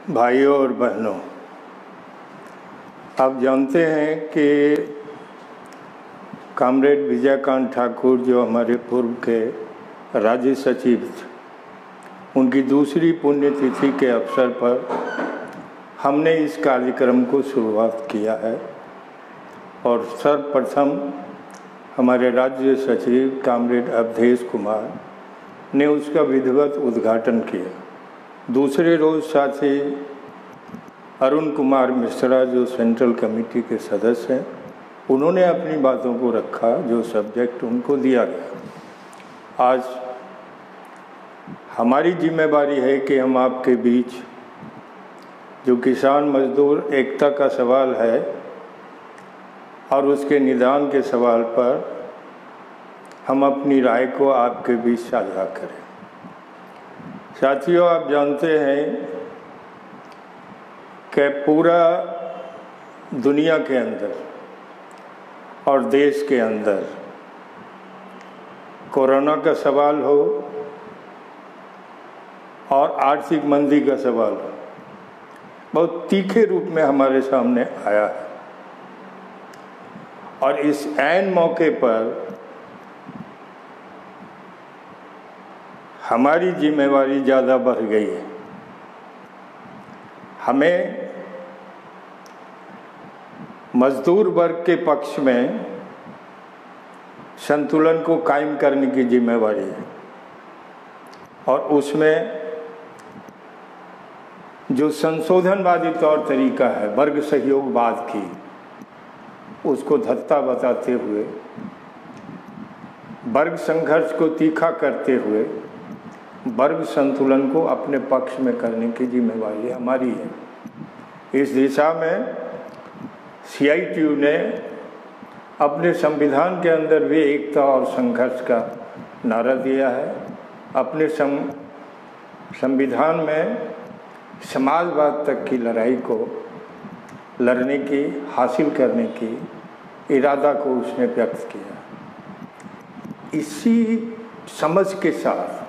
भाइयों और बहनों, आप जानते हैं कि कॉमरेड विजयकांत ठाकुर जो हमारे पूर्व के राज्य सचिव थे, उनकी दूसरी पुण्यतिथि के अवसर पर हमने इस कार्यक्रम को शुरुआत किया है और सर्वप्रथम हमारे राज्य सचिव कॉमरेड अवधेश कुमार ने उसका विधिवत उद्घाटन किया। दूसरे रोज़ साथी अरुण कुमार मिश्रा जो सेंट्रल कमेटी के सदस्य हैं, उन्होंने अपनी बातों को रखा जो सब्जेक्ट उनको दिया गया। आज हमारी जिम्मेदारी है कि हम आपके बीच जो किसान मजदूर एकता का सवाल है और उसके निदान के सवाल पर हम अपनी राय को आपके बीच साझा करें। साथियों, आप जानते हैं कि पूरा दुनिया के अंदर और देश के अंदर कोरोना का सवाल हो और आर्थिक मंदी का सवाल हो, बहुत तीखे रूप में हमारे सामने आया है और इस ऐन मौके पर हमारी जिम्मेवारी ज़्यादा बढ़ गई है। हमें मजदूर वर्ग के पक्ष में संतुलन को कायम करने की जिम्मेवारी है और उसमें जो संशोधनवादी तौर तरीका है वर्ग सहयोगवाद की, उसको धत्ता बताते हुए, वर्ग संघर्ष को तीखा करते हुए वर्ग संतुलन को अपने पक्ष में करने की जिम्मेवारी हमारी है। इस दिशा में CITU ने अपने संविधान के अंदर भी एकता और संघर्ष का नारा दिया है। अपने संविधान में समाजवाद तक की लड़ाई को लड़ने की, हासिल करने की इरादा को उसने व्यक्त किया। इसी समझ के साथ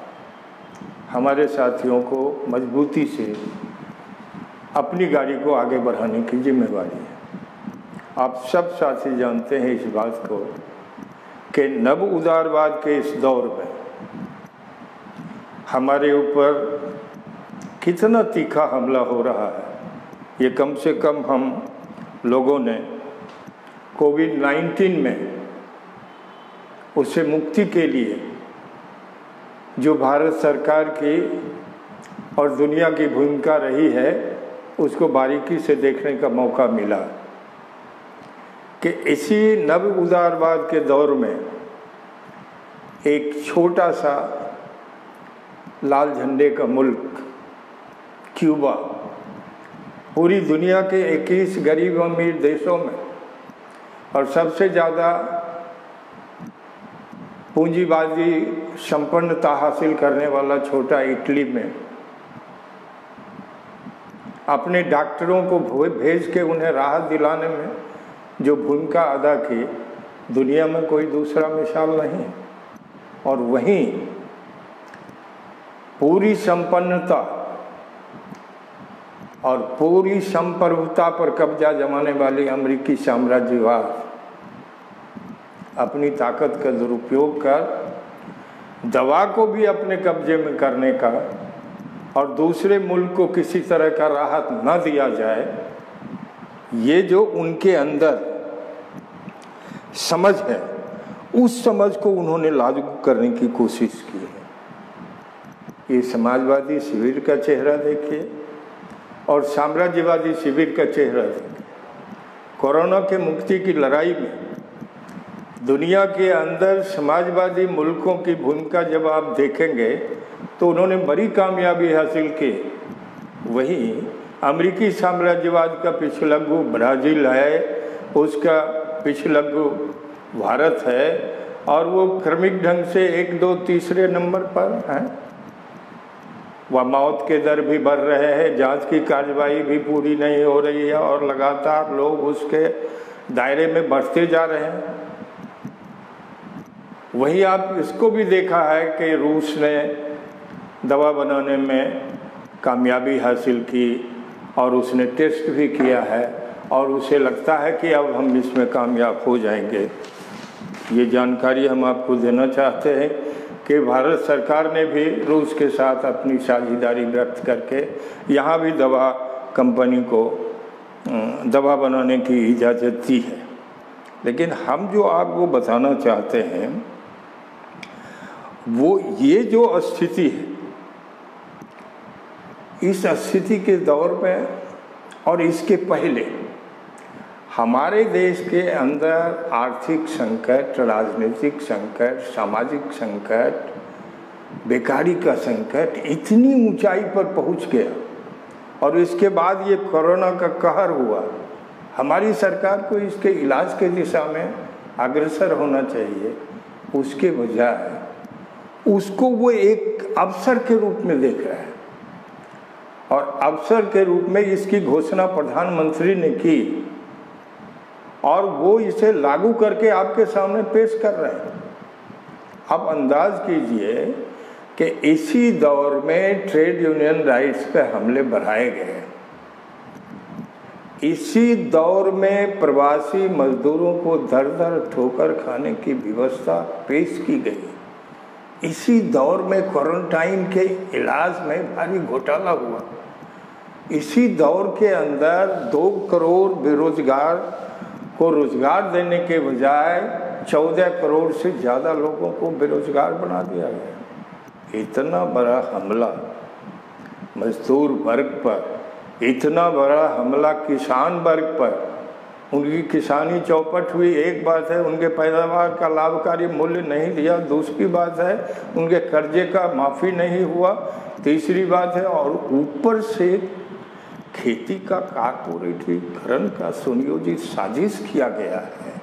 हमारे साथियों को मजबूती से अपनी गाड़ी को आगे बढ़ाने की जिम्मेवारी है। आप सब साथी जानते हैं इस बात को कि नव उदारवाद के इस दौर में हमारे ऊपर कितना तीखा हमला हो रहा है। ये कम से कम हम लोगों ने कोविड-19 में उससे मुक्ति के लिए जो भारत सरकार की और दुनिया की भूमिका रही है, उसको बारीकी से देखने का मौका मिला कि इसी नव उदारवाद के दौर में एक छोटा सा लाल झंडे का मुल्क क्यूबा पूरी दुनिया के 21 गरीब अमीर देशों में और सबसे ज़्यादा पूंजीवादी संपन्नता हासिल करने वाला छोटा इटली में अपने डॉक्टरों को भेज के उन्हें राहत दिलाने में जो भूमिका अदा की, दुनिया में कोई दूसरा मिसाल नहीं। और वहीं पूरी संपन्नता और पूरी संप्रभुता पर कब्जा जमाने वाली अमेरिकी साम्राज्यवाद अपनी ताकत का दुरुपयोग कर दवा को भी अपने कब्जे में करने का और दूसरे मुल्क को किसी तरह का राहत न दिया जाए, ये जो उनके अंदर समझ है, उस समझ को उन्होंने लागू करने की कोशिश की है। ये समाजवादी शिविर का चेहरा देखिए और साम्राज्यवादी शिविर का चेहरा देखिए। कोरोना के मुक्ति की लड़ाई में दुनिया के अंदर समाजवादी मुल्कों की भूमिका जब आप देखेंगे तो उन्होंने बड़ी कामयाबी हासिल की। वहीं अमेरिकी साम्राज्यवाद का पिछलग्गू ब्राज़ील है, उसका पिछलग्गू भारत है और वो क्रमिक ढंग से 1, 2, तीसरे नंबर पर हैं। वह मौत के दर भी बढ़ रहे हैं, जांच की कार्रवाई भी पूरी नहीं हो रही है और लगातार लोग उसके दायरे में बढ़ते जा रहे हैं। वहीं आप इसको भी देखा है कि रूस ने दवा बनाने में कामयाबी हासिल की, और उसने टेस्ट भी किया है और उसे लगता है कि अब हम इसमें कामयाब हो जाएंगे। ये जानकारी हम आपको देना चाहते हैं कि भारत सरकार ने भी रूस के साथ अपनी साझेदारी व्यक्त करके यहाँ भी दवा कंपनी को दवा बनाने की इजाज़त दी है। लेकिन हम जो आपको बताना चाहते हैं वो ये जो स्थिति है, इस स्थिति के दौर में और इसके पहले हमारे देश के अंदर आर्थिक संकट, राजनीतिक संकट, सामाजिक संकट, बेकारी का संकट इतनी ऊंचाई पर पहुंच गया और इसके बाद ये कोरोना का कहर हुआ। हमारी सरकार को इसके इलाज के दिशा में अग्रसर होना चाहिए, उसके बजाय उसको वो एक अवसर के रूप में देख रहा है और अवसर के रूप में इसकी घोषणा प्रधानमंत्री ने की और वो इसे लागू करके आपके सामने पेश कर रहे हैं। आप अंदाज कीजिए कि इसी दौर में ट्रेड यूनियन राइट्स पे हमले बढ़ाए गए, इसी दौर में प्रवासी मजदूरों को दर दर ठोकर खाने की व्यवस्था पेश की गई, इसी दौर में क्वारंटाइन के इलाज में भारी घोटाला हुआ, इसी दौर के अंदर 2 करोड़ बेरोजगार को रोजगार देने के बजाय 14 करोड़ से ज़्यादा लोगों को बेरोजगार बना दिया गया। इतना बड़ा हमला मजदूर वर्ग पर, इतना बड़ा हमला किसान वर्ग पर, उनकी किसानी चौपट हुई एक बात है, उनके पैदावार का लाभकारी मूल्य नहीं दिया दूसरी बात है, उनके कर्जे का माफ़ी नहीं हुआ तीसरी बात है, और ऊपर से खेती का कारपोरेटीकरण का सुनियोजित साजिश किया गया है।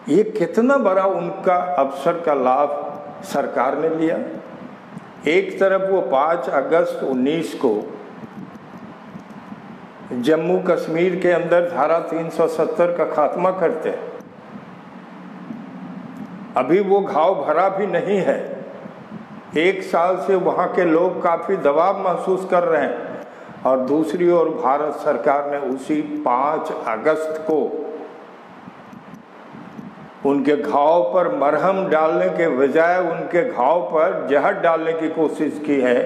ये कितना बड़ा उनका अवसर का लाभ सरकार ने लिया। एक तरफ वो 5 अगस्त 19 को जम्मू कश्मीर के अंदर धारा 370 का खात्मा करते हैं, अभी वो घाव भरा भी नहीं है, 1 साल से वहाँ के लोग काफ़ी दबाव महसूस कर रहे हैं, और दूसरी ओर भारत सरकार ने उसी 5 अगस्त को उनके घाव पर मरहम डालने के बजाय उनके घाव पर जहर डालने की कोशिश की है।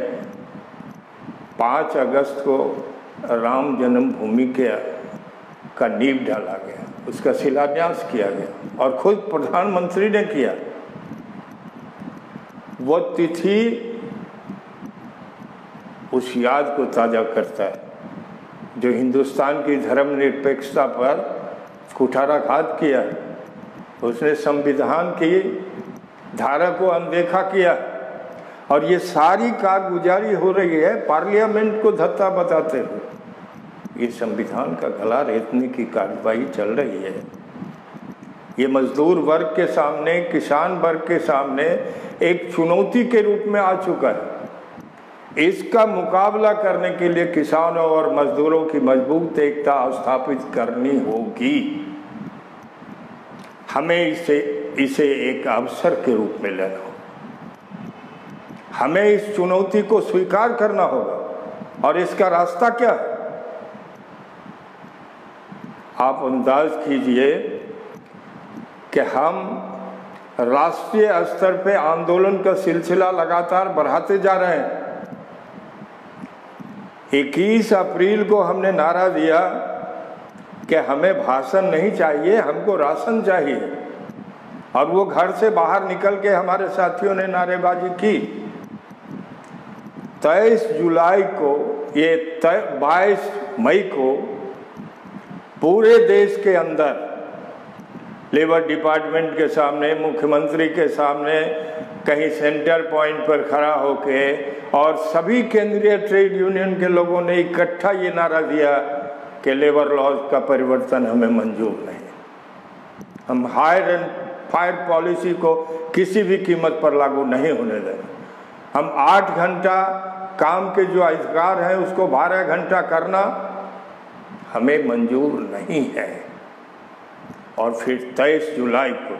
5 अगस्त को राम जन्मभूमि का नींव डाला गया, उसका शिलान्यास किया गया और खुद प्रधानमंत्री ने किया। वो तिथि उस याद को ताज़ा करता है जो हिंदुस्तान की धर्मनिरपेक्षता पर कुठाराघात किया, उसने संविधान की धारा को अनदेखा किया, और ये सारी कारगुजारी हो रही है पार्लियामेंट को धत्ता बताते हुए। ये संविधान का गला रेतने की कार्रवाई चल रही है। ये मजदूर वर्ग के सामने, किसान वर्ग के सामने एक चुनौती के रूप में आ चुका है। इसका मुकाबला करने के लिए किसानों और मजदूरों की मजबूत एकता स्थापित करनी होगी। हमें इसे एक अवसर के रूप में लेना होगा, हमें इस चुनौती को स्वीकार करना होगा। और इसका रास्ता क्या है? आप अंदाज कीजिए कि हम राष्ट्रीय स्तर पे आंदोलन का सिलसिला लगातार बढ़ाते जा रहे हैं। 21 अप्रैल को हमने नारा दिया कि हमें भाषण नहीं चाहिए, हमको राशन चाहिए, और वो घर से बाहर निकल के हमारे साथियों ने नारेबाजी की। 23 जुलाई को, ये 22 मई को पूरे देश के अंदर लेबर डिपार्टमेंट के सामने, मुख्यमंत्री के सामने, कहीं सेंटर पॉइंट पर खड़ा होके और सभी केंद्रीय ट्रेड यूनियन के लोगों ने इकट्ठा ये नारा दिया कि लेबर लॉज का परिवर्तन हमें मंजूर नहीं, हम हायर एंड फायर पॉलिसी को किसी भी कीमत पर लागू नहीं होने देंगे, हम 8 घंटा काम के जो अधिकार हैं उसको 12 घंटा करना हमें मंजूर नहीं है। और फिर 23 जुलाई को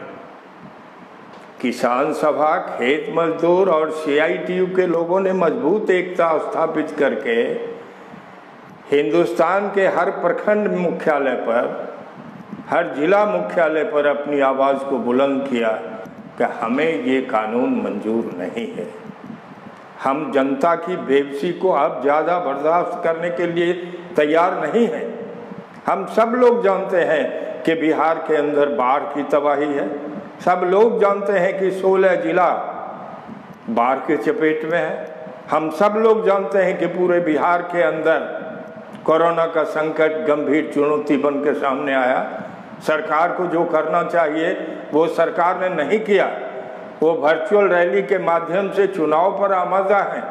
किसान सभा, खेत मजदूर और CITU के लोगों ने मजबूत एकता स्थापित करके हिंदुस्तान के हर प्रखंड मुख्यालय पर, हर जिला मुख्यालय पर अपनी आवाज़ को बुलंद किया कि हमें ये कानून मंजूर नहीं है। हम जनता की बेबसी को अब ज़्यादा बर्दाश्त करने के लिए तैयार नहीं हैं। हम सब लोग जानते हैं कि बिहार के अंदर बाढ़ की तबाही है। सब लोग जानते हैं कि 16 जिला बाढ़ के चपेट में है। हम सब लोग जानते हैं कि पूरे बिहार के अंदर कोरोना का संकट गंभीर चुनौती बन के सामने आया। सरकार को जो करना चाहिए वो सरकार ने नहीं किया। वो वर्चुअल रैली के माध्यम से चुनाव पर आमादा हैं।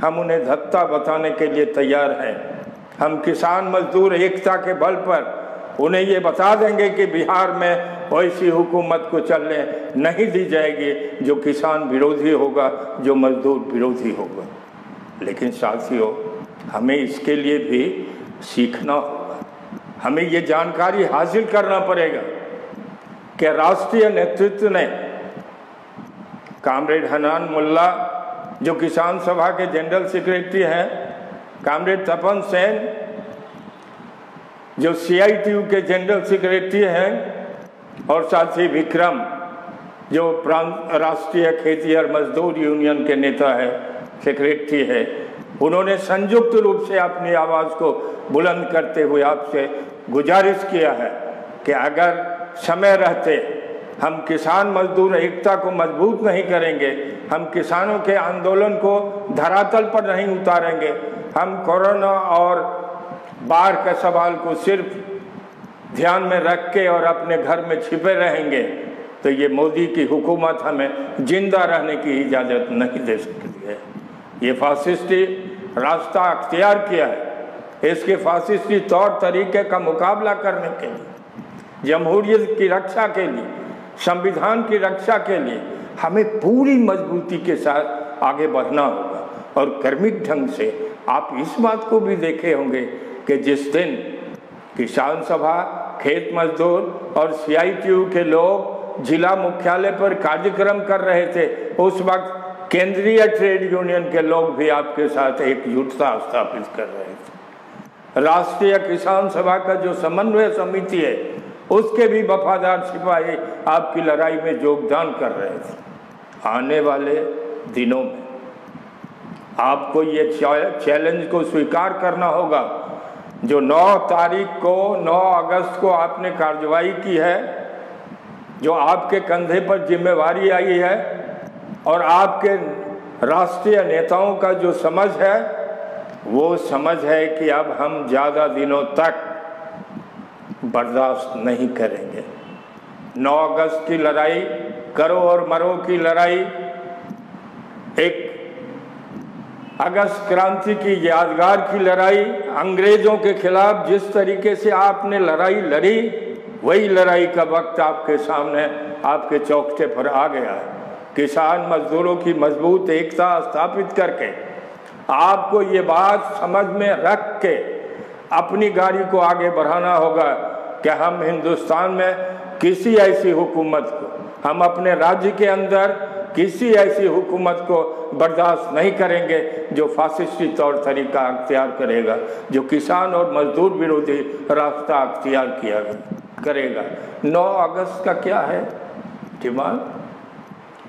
हम उन्हें धत्ता बताने के लिए तैयार हैं। हम किसान मजदूर एकता के बल पर उन्हें ये बता देंगे कि बिहार में वैसी हुकूमत को चलने नहीं दी जाएगी जो किसान विरोधी होगा, जो मजदूर विरोधी होगा। लेकिन साथियों, हमें इसके लिए भी सीखना होगा। हमें ये जानकारी हासिल करना पड़ेगा कि राष्ट्रीय नेतृत्व ने कामरेड हनान मुल्ला जो किसान सभा के जनरल सेक्रेटरी हैं, कामरेड तपन सेन जो CITU के जनरल सेक्रेटरी हैं, और साथ ही विक्रम जो राष्ट्रीय खेती और मजदूर यूनियन के नेता है, सेक्रेटरी है, उन्होंने संयुक्त रूप से अपनी आवाज़ को बुलंद करते हुए आपसे गुजारिश किया है कि अगर समय रहते हम किसान मजदूर एकता को मजबूत नहीं करेंगे, हम किसानों के आंदोलन को धरातल पर नहीं उतारेंगे, हम कोरोना और बाढ़ के सवाल को सिर्फ ध्यान में रख के और अपने घर में छिपे रहेंगे, तो ये मोदी की हुकूमत हमें जिंदा रहने की इजाज़त नहीं दे सकती है। ये फासिस्टी रास्ता अख्तियार किया है। इसके फासिस्टी तौर तरीके का मुकाबला करने के लिए, जमहूरियत की रक्षा के लिए, संविधान की रक्षा के लिए हमें पूरी मजबूती के साथ आगे बढ़ना होगा। और कर्मिक ढंग से आप इस बात को भी देखे होंगे कि जिस दिन किसान सभा, खेत मजदूर और CITU के लोग जिला मुख्यालय पर कार्यक्रम कर रहे थे, उस वक्त केंद्रीय ट्रेड यूनियन के लोग भी आपके साथ एकजुटता स्थापित कर रहे थे। राष्ट्रीय किसान सभा का जो समन्वय समिति है, उसके भी वफादार सिपाही आपकी लड़ाई में योगदान कर रहे थे। आने वाले दिनों में आपको ये चैलेंज को स्वीकार करना होगा। जो 9 तारीख को, 9 अगस्त को आपने कार्रवाई की है, जो आपके कंधे पर जिम्मेवारी आई है, और आपके राष्ट्रीय नेताओं का जो समझ है, वो समझ है कि अब हम ज़्यादा दिनों तक बर्दाश्त नहीं करेंगे। 9 अगस्त की लड़ाई, करो और मरो की लड़ाई, एक अगस्त क्रांति की यादगार की लड़ाई, अंग्रेजों के खिलाफ जिस तरीके से आपने लड़ाई लड़ी, वही लड़ाई का वक्त आपके सामने, आपके चौखटे पर आ गया है। किसान मजदूरों की मजबूत एकता स्थापित करके आपको ये बात समझ में रख के अपनी गाड़ी को आगे बढ़ाना होगा कि हम हिंदुस्तान में किसी ऐसी हुकूमत को, हम अपने राज्य के अंदर किसी ऐसी हुकूमत को बर्दाश्त नहीं करेंगे जो फासिस्टी तौर तरीका अख्तियार करेगा, जो किसान और मजदूर विरोधी रास्ता अख्तियार करेगा। 9 अगस्त का क्या है डिमांड?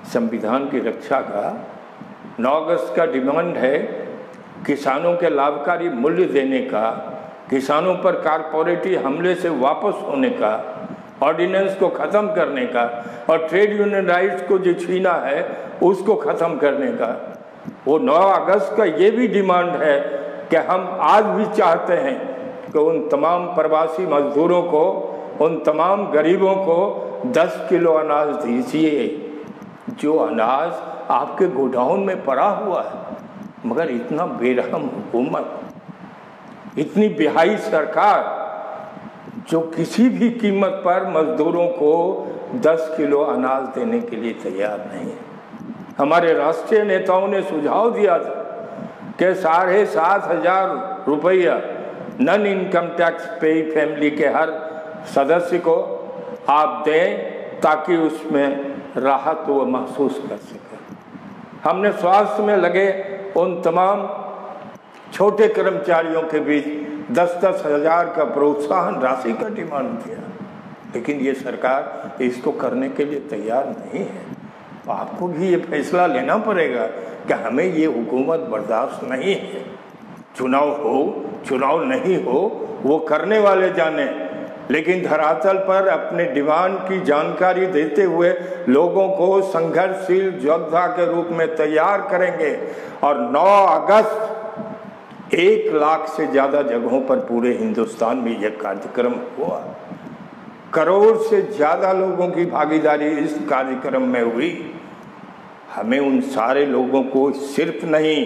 संविधान की रक्षा का 9 अगस्त का डिमांड है किसानों के लाभकारी मूल्य देने का, किसानों पर कारपोरेटी हमले से वापस होने का, ऑर्डिनेंस को ख़त्म करने का, और ट्रेड यूनियन राइट्स को जो छीना है उसको ख़त्म करने का। वो 9 अगस्त का ये भी डिमांड है कि हम आज भी चाहते हैं कि उन तमाम प्रवासी मजदूरों को, उन तमाम गरीबों को 10 किलो अनाज दीजिए, जो अनाज आपके गोडाउन में पड़ा हुआ है। मगर इतना बेरहम हुकूमत, इतनी बेहाई सरकार जो किसी भी कीमत पर मजदूरों को 10 किलो अनाज देने के लिए तैयार नहीं है। हमारे राष्ट्रीय नेताओं ने सुझाव दिया था कि 7,500 रुपया नॉन इनकम टैक्स पेई फैमिली के हर सदस्य को आप दें ताकि उसमें राहत वो महसूस कर सके। हमने स्वास्थ्य में लगे उन तमाम छोटे कर्मचारियों के बीच 10-10 हजार का प्रोत्साहन राशि का डिमांड किया, लेकिन ये सरकार इसको करने के लिए तैयार नहीं है। तो आपको भी ये फैसला लेना पड़ेगा कि हमें ये हुकूमत बर्दाश्त नहीं है। चुनाव हो चुनाव नहीं हो वो करने वाले जाने, लेकिन धरातल पर अपने डिमांड की जानकारी देते हुए लोगों को संघर्षशील योद्धा के रूप में तैयार करेंगे। और 9 अगस्त 1 लाख से ज़्यादा जगहों पर पूरे हिंदुस्तान में यह कार्यक्रम हुआ। करोड़ से ज़्यादा लोगों की भागीदारी इस कार्यक्रम में हुई। हमें उन सारे लोगों को सिर्फ नहीं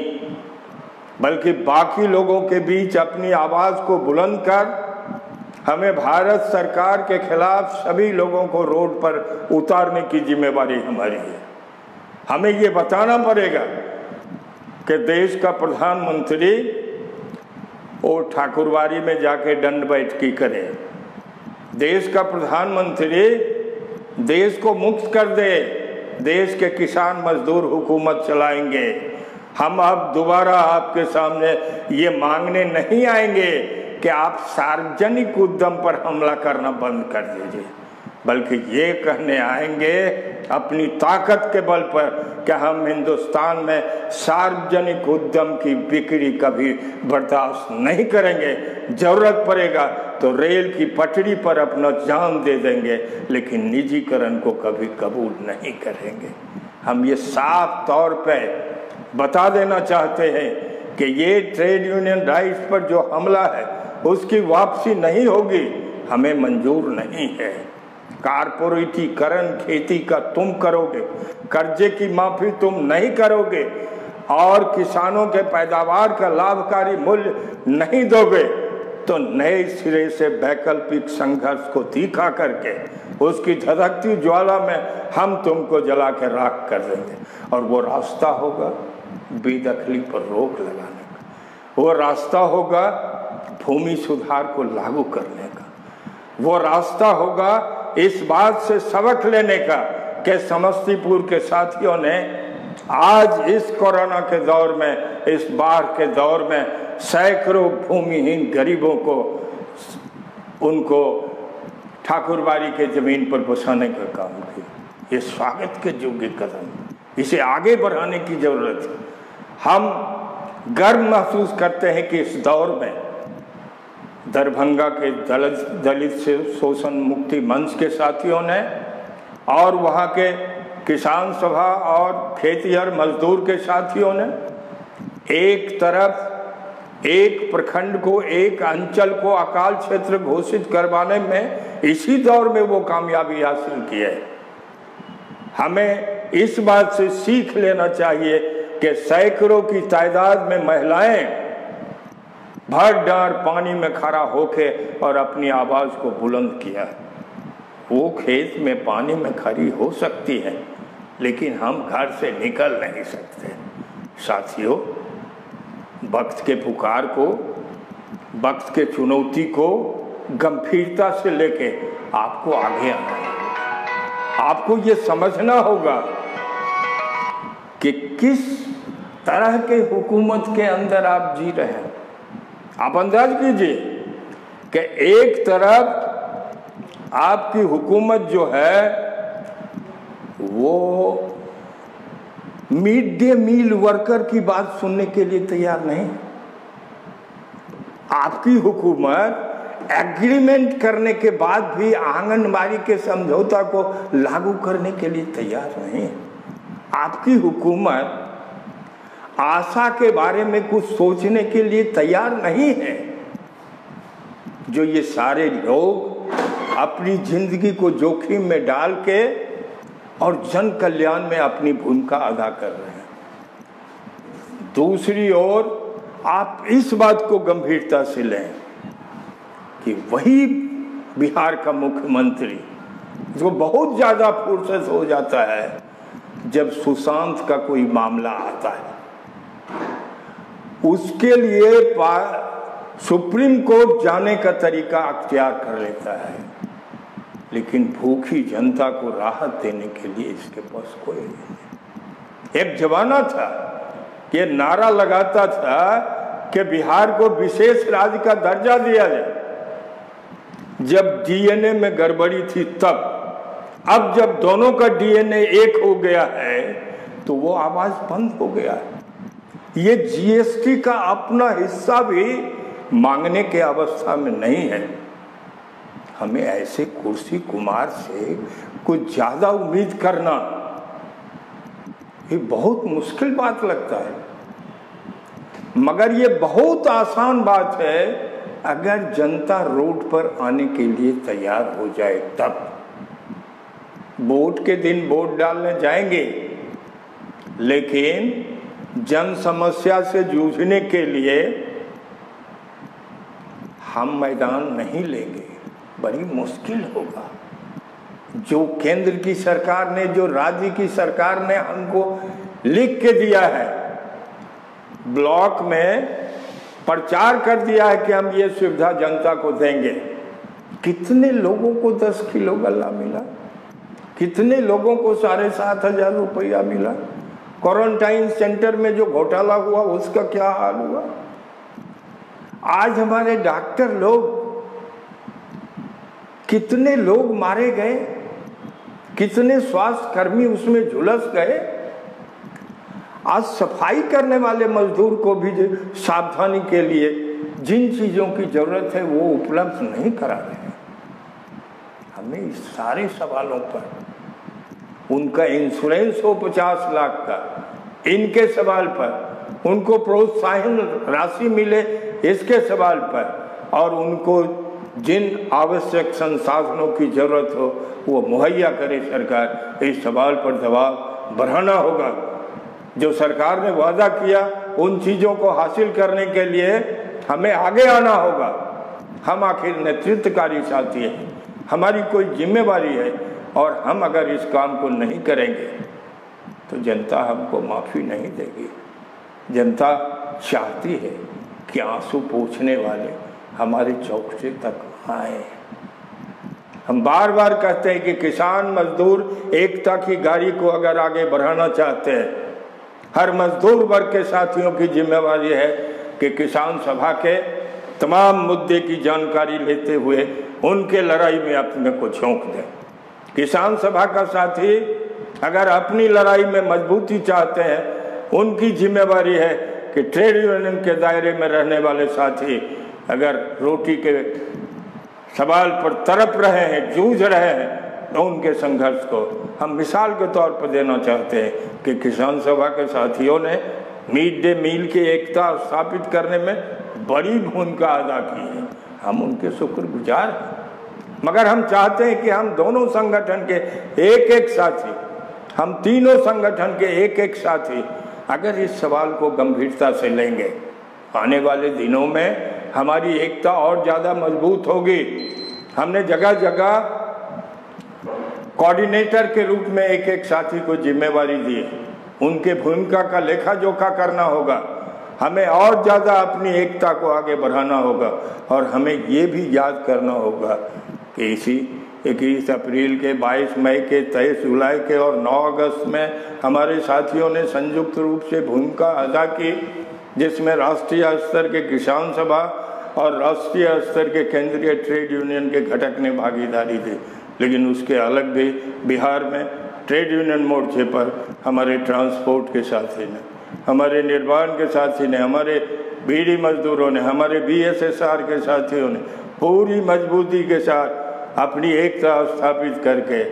बल्कि बाकी लोगों के बीच अपनी आवाज़ को बुलंद कर हमें भारत सरकार के खिलाफ सभी लोगों को रोड पर उतारने की जिम्मेवारी हमारी है। हमें ये बताना पड़ेगा कि देश का प्रधानमंत्री वो ठाकुरबाड़ी में जाके दंड बैठकी करे। देश का प्रधानमंत्री देश को मुक्त कर दे, देश के किसान मजदूर हुकूमत चलाएंगे। हम अब दोबारा आपके सामने ये मांगने नहीं आएंगे कि आप सार्वजनिक उद्यम पर हमला करना बंद कर दीजिए, बल्कि ये कहने आएंगे अपनी ताकत के बल पर कि हम हिंदुस्तान में सार्वजनिक उद्यम की बिक्री कभी बर्दाश्त नहीं करेंगे। जरूरत पड़ेगा तो रेल की पटरी पर अपना जान दे देंगे, लेकिन निजीकरण को कभी कबूल नहीं करेंगे। हम ये साफ तौर पे बता देना चाहते हैं कि ये ट्रेड यूनियन राइट्स पर जो हमला है उसकी वापसी नहीं होगी, हमें मंजूर नहीं है। कारपोरेटीकरण खेती का तुम करोगे, कर्जे की माफी तुम नहीं करोगे और किसानों के पैदावार का लाभकारी मूल्य नहीं दोगे तो नए सिरे से वैकल्पिक संघर्ष को तीखा करके उसकी धधकती ज्वाला में हम तुमको जला के राख कर देंगे। और वो रास्ता होगा बेदखली पर रोक लगाने का, वो रास्ता होगा भूमि सुधार को लागू करने का, वो रास्ता होगा इस बात से सबक लेने का कि समस्तीपुर के साथियों ने आज इस कोरोना के दौर में, इस बाढ़ के दौर में सैकड़ों भूमिहीन गरीबों को उनको ठाकुरबाड़ी के जमीन पर बसाने का काम किया। ये स्वागत के योग्य कदम, इसे आगे बढ़ाने की जरूरत है। हम गर्व महसूस करते हैं कि इस दौर में दरभंगा के दलित से शोषण मुक्ति मंच के साथियों ने और वहाँ के किसान सभा और खेतिहर मजदूर के साथियों ने एक तरफ एक प्रखंड को, एक अंचल को अकाल क्षेत्र घोषित करवाने में इसी दौर में वो कामयाबी हासिल की है। हमें इस बात से सीख लेना चाहिए कि सैकड़ों की तादाद में महिलाएं भर डार पानी में खड़ा होके और अपनी आवाज को बुलंद किया। वो खेत में पानी में खड़ी हो सकती है, लेकिन हम घर से निकल नहीं सकते। साथियों, वक्त के पुकार को, वक्त के चुनौती को गंभीरता से लेके आपको आगे आना होगा। आपको ये समझना होगा कि किस तरह के हुकूमत के अंदर आप जी रहे हैं। आप अंदाज कीजिए कि एक तरफ आपकी हुकूमत जो है वो मिड डे मील वर्कर की बात सुनने के लिए तैयार नहीं। आपकी हुकूमत एग्रीमेंट करने के बाद भी आंगनबाड़ी के समझौता को लागू करने के लिए तैयार नहीं। आपकी हुकूमत आशा के बारे में कुछ सोचने के लिए तैयार नहीं है। जो ये सारे लोग अपनी जिंदगी को जोखिम में डाल के और जन कल्याण में अपनी भूमिका अदा कर रहे हैं। दूसरी ओर आप इस बात को गंभीरता से लें कि वही बिहार का मुख्यमंत्री, जो बहुत ज़्यादा फुर्सत हो जाता है जब सुशांत का कोई मामला आता है, उसके लिए सुप्रीम कोर्ट जाने का तरीका अख्तियार कर लेता है, लेकिन भूखी जनता को राहत देने के लिए इसके पास कोई नहीं। एक जमाना था कि नारा लगाता था कि बिहार को विशेष राज्य का दर्जा दिया जाए। जब डीएनए में गड़बड़ी थी तब, अब जब दोनों का डीएनए एक हो गया है तो वो आवाज बंद हो गया है। ये जीएसटी का अपना हिस्सा भी मांगने के अवस्था में नहीं है। हमें ऐसे कुर्सी कुमार से कुछ ज्यादा उम्मीद करना ये बहुत मुश्किल बात लगता है, मगर ये बहुत आसान बात है अगर जनता रोड पर आने के लिए तैयार हो जाए तब। वोट के दिन वोट डालने जाएंगे, लेकिन जन समस्या से जूझने के लिए हम मैदान नहीं लेंगे, बड़ी मुश्किल होगा। जो केंद्र की सरकार ने, जो राज्य की सरकार ने हमको लिख के दिया है, ब्लॉक में प्रचार कर दिया है कि हम ये सुविधा जनता को देंगे। कितने लोगों को 10 किलो गल्ला मिला, कितने लोगों को 7,500 रुपया मिला। क्वारंटाइन सेंटर में जो घोटाला हुआ उसका क्या हाल हुआ। आज हमारे डॉक्टर लोग, कितने लोग मारे गए, कितने स्वास्थ्य कर्मी उसमें झुलस गए। आज सफाई करने वाले मजदूर को भी सावधानी के लिए जिन चीजों की जरूरत है वो उपलब्ध नहीं करा रहे हैं। हमें इस सारे सवालों पर, उनका इंश्योरेंस हो 50 लाख का, इनके सवाल पर, उनको प्रोत्साहन राशि मिले इसके सवाल पर, और उनको जिन आवश्यक संसाधनों की जरूरत हो वो मुहैया करे सरकार, इस सवाल पर दबाव बढ़ाना होगा। जो सरकार ने वादा किया उन चीजों को हासिल करने के लिए हमें आगे आना होगा। हम आखिर नेतृत्वकारी साथी हैं, हमारी कोई जिम्मेवारी है, और हम अगर इस काम को नहीं करेंगे तो जनता हमको माफी नहीं देगी। जनता चाहती है कि आंसू पोंछने वाले हमारे चौखटे तक आए। हम बार बार कहते हैं कि किसान मजदूर एकता की गाड़ी को अगर आगे बढ़ाना चाहते हैं, हर मजदूर वर्ग के साथियों की जिम्मेवारी है कि किसान सभा के तमाम मुद्दे की जानकारी लेते हुए उनके लड़ाई में अपने को झोंक दें। किसान सभा का साथी अगर अपनी लड़ाई में मजबूती चाहते हैं, उनकी जिम्मेवारी है कि ट्रेड यूनियन के दायरे में रहने वाले साथी अगर रोटी के सवाल पर तड़प रहे हैं, जूझ रहे हैं, तो उनके संघर्ष को हम मिसाल के तौर पर देना चाहते हैं कि किसान सभा के साथियों ने मिड डे मील की एकता स्थापित करने में बड़ी भूमिका अदा की है। हम उनके शुक्रगुजार हैं, मगर हम चाहते हैं कि हम दोनों संगठन के एक एक साथी, हम तीनों संगठन के एक एक साथी अगर इस सवाल को गंभीरता से लेंगे, आने वाले दिनों में हमारी एकता और ज़्यादा मजबूत होगी। हमने जगह जगह कोऑर्डिनेटर के रूप में एक एक साथी को जिम्मेवारी दी है, उनके भूमिका का लेखा जोखा करना होगा। हमें और ज़्यादा अपनी एकता को आगे बढ़ाना होगा, और हमें ये भी याद करना होगा कि इसी 21 अप्रैल के, 22 मई के, 23 जुलाई के और 9 अगस्त में हमारे साथियों ने संयुक्त रूप से भूमिका अदा की, जिसमें राष्ट्रीय स्तर के किसान सभा और राष्ट्रीय स्तर के केंद्रीय ट्रेड यूनियन के घटक ने भागीदारी दी। लेकिन उसके अलग भी बिहार में ट्रेड यूनियन मोर्चे पर हमारे ट्रांसपोर्ट के साथी ने, हमारे निर्माण के साथी ने, हमारे बीड़ी मजदूरों ने, हमारे बीएसएसआर के साथियों ने पूरी मजबूती के साथ अपनी एकता स्थापित करके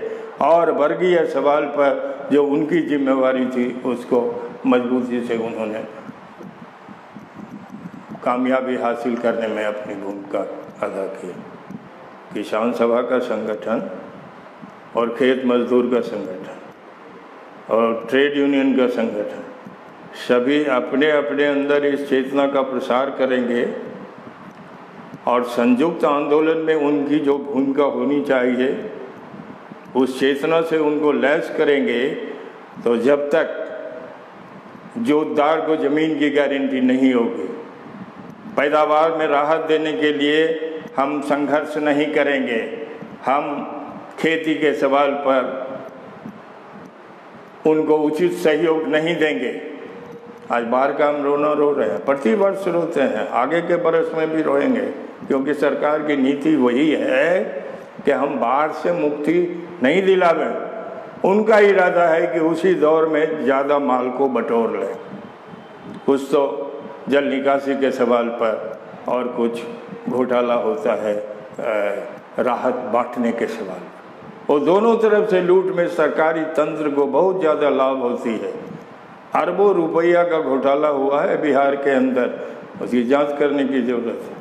और वर्गीय सवाल पर जो उनकी जिम्मेवारी थी उसको मजबूती से उन्होंने कामयाबी हासिल करने में अपनी भूमिका अदा की। किसान सभा का संगठन और खेत मजदूर का संगठन और ट्रेड यूनियन का संगठन सभी अपने अपने अंदर इस चेतना का प्रसार करेंगे, और संयुक्त आंदोलन में उनकी जो भूमिका होनी चाहिए उस चेतना से उनको लैस करेंगे। तो जब तक जोतदार को ज़मीन की गारंटी नहीं होगी, पैदावार में राहत देने के लिए हम संघर्ष नहीं करेंगे, हम खेती के सवाल पर उनको उचित सहयोग नहीं देंगे, आज बाहर का हम रोना रो रहे हैं, प्रति वर्ष रोते हैं, आगे के बरस में भी रोएंगे, क्योंकि सरकार की नीति वही है कि हम बाढ़ से मुक्ति नहीं दिलावें। उनका इरादा है कि उसी दौर में ज़्यादा माल को बटोर लें। कुछ तो जल निकासी के सवाल पर और कुछ घोटाला होता है राहत बांटने के सवाल पर। वो दोनों तरफ से लूट में सरकारी तंत्र को बहुत ज़्यादा लाभ होती है। अरबों रुपया का घोटाला हुआ है बिहार के अंदर, उसकी जांच करने की ज़रूरत है।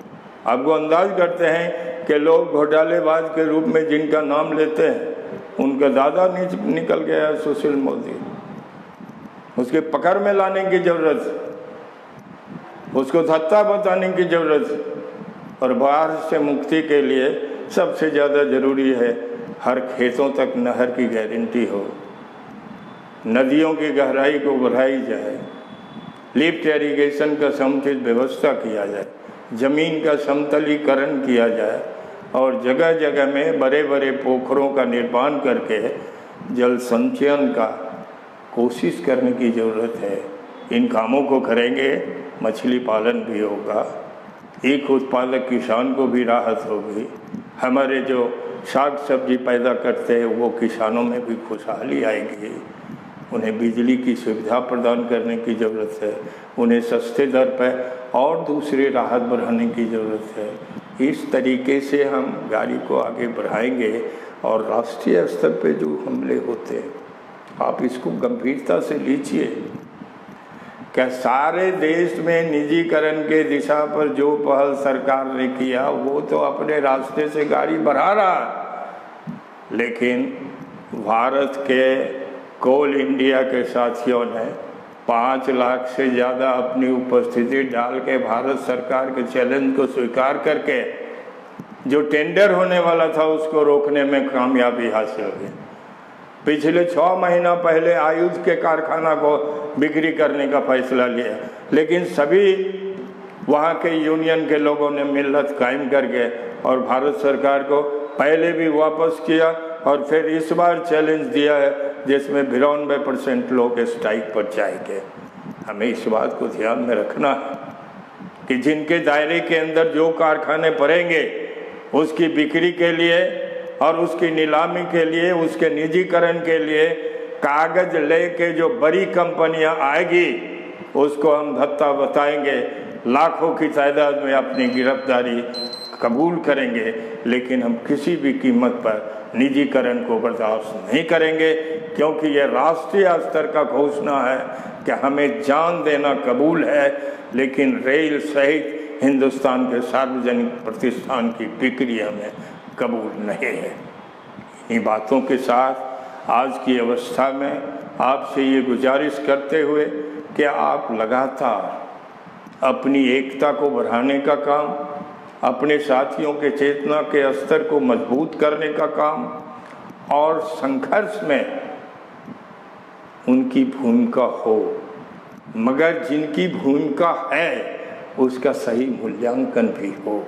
आपको अंदाज करते हैं कि लोग घोटालेबाज के रूप में जिनका नाम लेते हैं उनका दादा निकल गया है सुशील मोदी। उसके पकड़ में लाने की ज़रूरत है, उसको धत्ता बताने की ज़रूरत है। और बाढ़ से मुक्ति के लिए सबसे ज़्यादा ज़रूरी है हर खेतों तक नहर की गारंटी हो, नदियों की गहराई को बढ़ाई जाए, लिफ्ट इरिगेशन का समुचित व्यवस्था किया जाए, ज़मीन का समतलीकरण किया जाए और जगह जगह में बड़े बड़े पोखरों का निर्माण करके जल संचयन का कोशिश करने की ज़रूरत है। इन कामों को करेंगे, मछली पालन भी होगा, एक उत्पादक किसान को भी राहत होगी, हमारे जो साग सब्जी पैदा करते हैं वो किसानों में भी खुशहाली आएगी, उन्हें बिजली की सुविधा प्रदान करने की ज़रूरत है, उन्हें सस्ते दर पर और दूसरी राहत बढ़ाने की ज़रूरत है। इस तरीके से हम गाड़ी को आगे बढ़ाएंगे। और राष्ट्रीय स्तर पे जो हमले होते हैं आप इसको गंभीरता से लीजिए। क्या सारे देश में निजीकरण के दिशा पर जो पहल सरकार ने किया वो तो अपने रास्ते से गाड़ी बढ़ा रहा है, लेकिन भारत के कोल इंडिया के साथियों ने 5 लाख से ज़्यादा अपनी उपस्थिति डाल के भारत सरकार के चैलेंज को स्वीकार करके जो टेंडर होने वाला था उसको रोकने में कामयाबी हासिल की। पिछले 6 महीना पहले आयुध के कारखाना को बिक्री करने का फैसला लिया, लेकिन सभी वहाँ के यूनियन के लोगों ने मिलत कायम करके और भारत सरकार को पहले भी वापस किया और फिर इस बार चैलेंज दिया है जिसमें 92% लोग स्ट्राइक पर जाएंगे। हमें इस बात को ध्यान में रखना है कि जिनके दायरे के अंदर जो कारखाने पड़ेंगे उसकी बिक्री के लिए और उसकी नीलामी के लिए, उसके निजीकरण के लिए कागज लेके जो बड़ी कंपनियां आएगी उसको हम धत्ता बताएंगे, लाखों की तादाद में अपनी गिरफ्तारी कबूल करेंगे, लेकिन हम किसी भी कीमत पर निजीकरण को बर्दाश्त नहीं करेंगे, क्योंकि ये राष्ट्रीय स्तर का घोषणा है कि हमें जान देना कबूल है, लेकिन रेल सहित हिंदुस्तान के सार्वजनिक प्रतिष्ठान की बिक्री हमें कबूल नहीं है। इन्हीं बातों के साथ आज की अवस्था में आपसे ये गुजारिश करते हुए कि आप लगातार अपनी एकता को बढ़ाने का काम, अपने साथियों के चेतना के स्तर को मजबूत करने का काम और संघर्ष में उनकी भूमिका हो, मगर जिनकी भूमिका है उसका सही मूल्यांकन भी हो,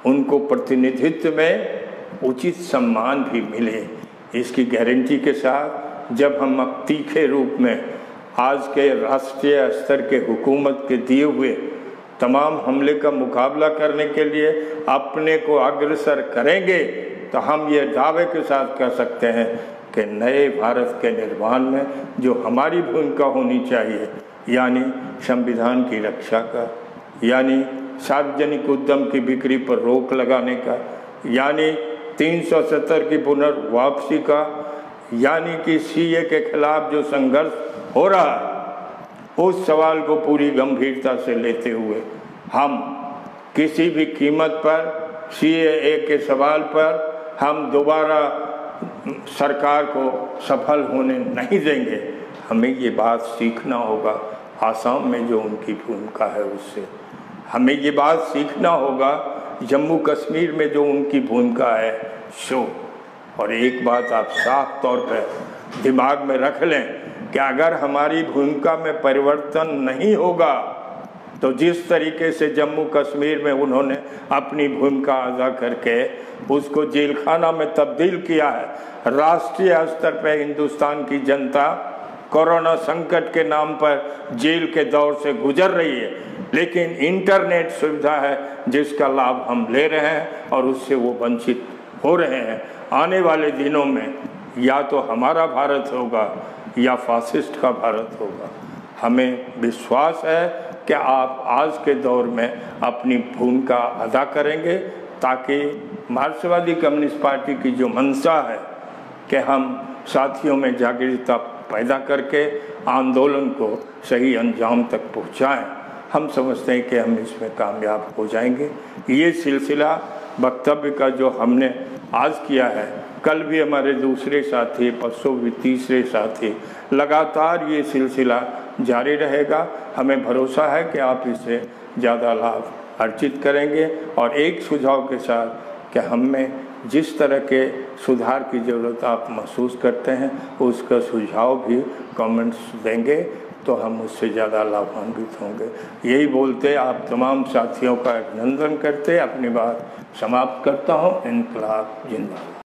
उनको प्रतिनिधित्व में उचित सम्मान भी मिले। इसकी गारंटी के साथ जब हम अब तीखे रूप में आज के राष्ट्रीय स्तर के हुकूमत के दिए हुए तमाम हमले का मुकाबला करने के लिए अपने को अग्रसर करेंगे तो हम ये दावे के साथ कह सकते हैं कि नए भारत के निर्माण में जो हमारी भूमिका होनी चाहिए, यानी संविधान की रक्षा का, यानी सार्वजनिक उद्यम की बिक्री पर रोक लगाने का, यानी 370 की पुनर्वापसी का, यानी कि सीए के खिलाफ जो संघर्ष हो रहा है उस सवाल को पूरी गंभीरता से लेते हुए हम किसी भी कीमत पर सीएए के सवाल पर हम दोबारा सरकार को सफल होने नहीं देंगे। हमें ये बात सीखना होगा आसाम में जो उनकी भूमिका है उससे, हमें ये बात सीखना होगा जम्मू कश्मीर में जो उनकी भूमिका है सो। और एक बात आप साफ तौर पर दिमाग में रख लें कि अगर हमारी भूमिका में परिवर्तन नहीं होगा तो जिस तरीके से जम्मू कश्मीर में उन्होंने अपनी भूमिका अदा करके उसको जेलखाना में तब्दील किया है, राष्ट्रीय स्तर पर हिंदुस्तान की जनता कोरोना संकट के नाम पर जेल के दौर से गुजर रही है, लेकिन इंटरनेट सुविधा है जिसका लाभ हम ले रहे हैं और उससे वो वंचित हो रहे हैं। आने वाले दिनों में या तो हमारा भारत होगा या फासिस्ट का भारत होगा। हमें विश्वास है कि आप आज के दौर में अपनी भूमिका अदा करेंगे ताकि मार्क्सवादी कम्युनिस्ट पार्टी की जो मंशा है कि हम साथियों में जागरूकता पैदा करके आंदोलन को सही अंजाम तक पहुंचाएं, हम समझते हैं कि हम इसमें कामयाब हो जाएंगे। ये सिलसिला वक्तव्य का जो हमने आज किया है, कल भी हमारे दूसरे साथी, परसों भी तीसरे साथी, लगातार ये सिलसिला जारी रहेगा। हमें भरोसा है कि आप इससे ज़्यादा लाभ अर्जित करेंगे और एक सुझाव के साथ कि हम में जिस तरह के सुधार की ज़रूरत आप महसूस करते हैं उसका सुझाव भी कमेंट्स देंगे तो हम उससे ज़्यादा लाभान्वित होंगे। यही बोलते आप तमाम साथियों का अभिनंदन करते अपनी बात समाप्त करता हूँ। इनकलाब जिंदाबाद।